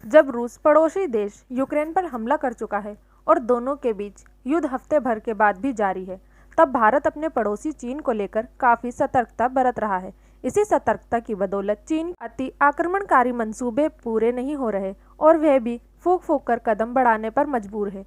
जब रूस पड़ोसी देश यूक्रेन पर हमला कर चुका है और दोनों के बीच युद्ध हफ्ते भर के बाद भी जारी है, तब भारत अपने पड़ोसी चीन को लेकर काफी सतर्कता बरत रहा है। इसी सतर्कता की बदौलत चीन अति आक्रमणकारी मंसूबे पूरे नहीं हो रहे और वह भी फूंक फूंक कर कदम बढ़ाने पर मजबूर है।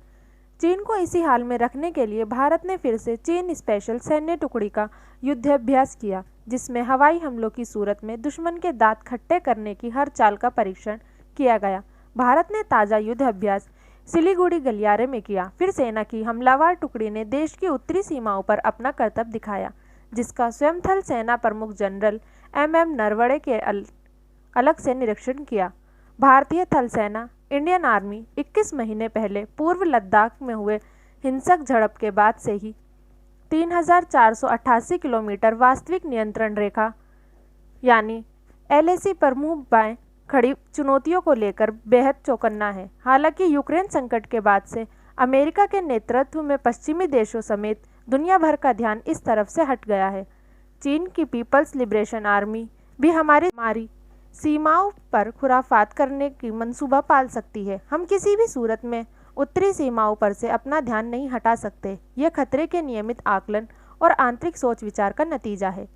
चीन को इसी हाल में रखने के लिए भारत ने फिर से चीन स्पेशल सैन्य टुकड़ी का युद्धाभ्यास किया, जिसमें हवाई हमलों की सूरत में दुश्मन के दांत खट्टे करने की हर चाल का परीक्षण किया गया। भारत ने ताज़ा युद्ध अभ्यास सिलीगुड़ी गलियारे में किया। फिर सेना की हमलावर टुकड़ी ने देश की उत्तरी सीमाओं पर अपना करतब दिखाया, जिसका स्वयं थल सेना प्रमुख जनरल MM नरवणे के अलग से निरीक्षण किया। भारतीय थल सेना इंडियन आर्मी 21 महीने पहले पूर्व लद्दाख में हुए हिंसक झड़प के बाद से ही 3488 किलोमीटर वास्तविक नियंत्रण रेखा यानी LAC पर मुंह बाएं खड़ी चुनौतियों को लेकर बेहद चौकन्ना है। हालांकि यूक्रेन संकट के बाद से अमेरिका के नेतृत्व में पश्चिमी देशों समेत दुनिया भर का ध्यान इस तरफ से हट गया है। चीन की पीपल्स लिबरेशन आर्मी भी हमारी सीमाओं पर खुराफात करने की मंसूबा पाल सकती है। हम किसी भी सूरत में उत्तरी सीमाओं पर से अपना ध्यान नहीं हटा सकते। यह खतरे के नियमित आकलन और आंतरिक सोच विचार का नतीजा है।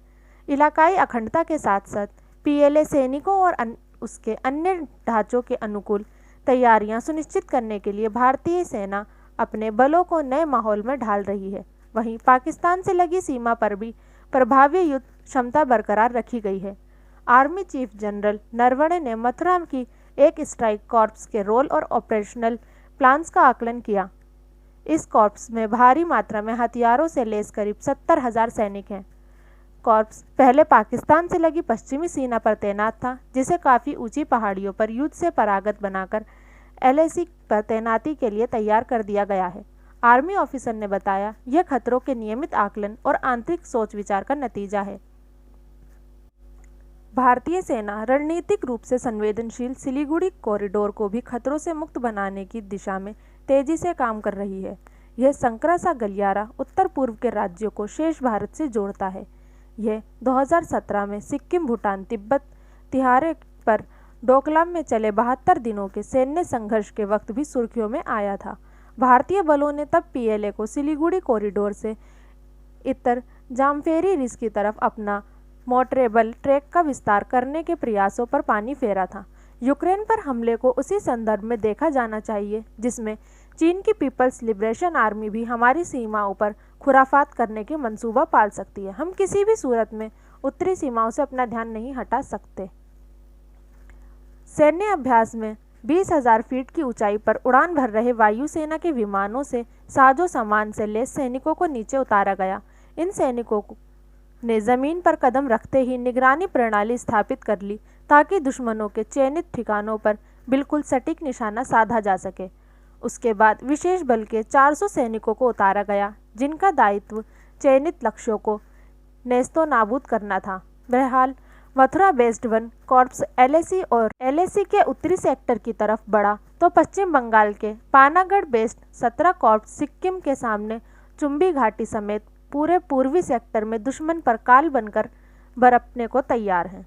इलाकाई अखंडता के साथ साथ PLA सैनिकों और उसके अन्य ढांचों के अनुकूल तैयारियां सुनिश्चित करने के लिए भारतीय सेना अपने बलों को नए माहौल में ढाल रही है। वहीं पाकिस्तान से लगी सीमा पर भी प्रभावी युद्ध क्षमता बरकरार रखी गई है। आर्मी चीफ जनरल नरवणे ने मथुरा की एक स्ट्राइक कॉर्प्स के रोल और ऑपरेशनल प्लान्स का आकलन किया। इस कॉर्प्स में भारी मात्रा में हथियारों से लैस करीब 70,000 सैनिक हैं। कॉर्प्स पहले पाकिस्तान से लगी पश्चिमी सीमा पर तैनात था, जिसे काफ़ी ऊंची पहाड़ियों पर युद्ध से परागत बनाकर LAC पर तैनाती के लिए तैयार कर दिया गया है। आर्मी ऑफिसर ने बताया, यह खतरों के नियमित आकलन और आंतरिक सोच विचार का नतीजा है। भारतीय सेना रणनीतिक रूप से संवेदनशील सिलीगुड़ी कॉरिडोर को भी खतरों से मुक्त बनाने की दिशा में तेजी से काम कर रही है। यह संकरा सा गलियारा उत्तर पूर्व के राज्यों को शेष भारत से जोड़ता है। यह 2017 में सिक्किम, भूटान, तिब्बत तिहारे पर डोकलाम में चले 72 दिनों के सैन्य संघर्ष के वक्त भी सुर्खियों में आया था। भारतीय बलों ने तब PLA को सिलीगुड़ी कॉरिडोर से इतर जामफेरी रिज की तरफ अपना मोटरेबल ट्रैक का विस्तार करने के प्रयासों पर पानी फेरा था। यूक्रेन पर हमले को उसी संदर्भ में देखा जाना चाहिए जिसमें चीन की पीपल्स लिबरेशन आर्मी भी हमारी सीमाओं पर खुराफात करने की मंसूबा पाल सकती है। हम किसी भी सूरत में उत्तरी सीमाओं से अपना ध्यान नहीं हटा सकते। सैन्य अभ्यास में 20,000 फीट की ऊंचाई पर उड़ान भर रहे वायुसेना के विमानों से साजो सामान से लैस सैनिकों को नीचे उतारा गया। इन सैनिकों ने जमीन पर कदम रखते ही निगरानी प्रणाली स्थापित कर ली ताकि दुश्मनों के चयनित ठिकानों पर बिल्कुल सटीक निशाना साधा जा सके। उसके बाद विशेष बल के 400 सैनिकों को उतारा गया, जिनका दायित्व चयनित लक्ष्यों को नेस्तो नाबूद करना था। बहरहाल मथुरा बेस्ड 1 कॉर्प्स LAC और LAC के उत्तरी सेक्टर की तरफ बढ़ा तो पश्चिम बंगाल के पानागढ़ बेस्ड 17 कॉर्प्स सिक्किम के सामने चुम्बी घाटी समेत पूरे पूर्वी सेक्टर में दुश्मन पर काल बनकर बरपने को तैयार हैं।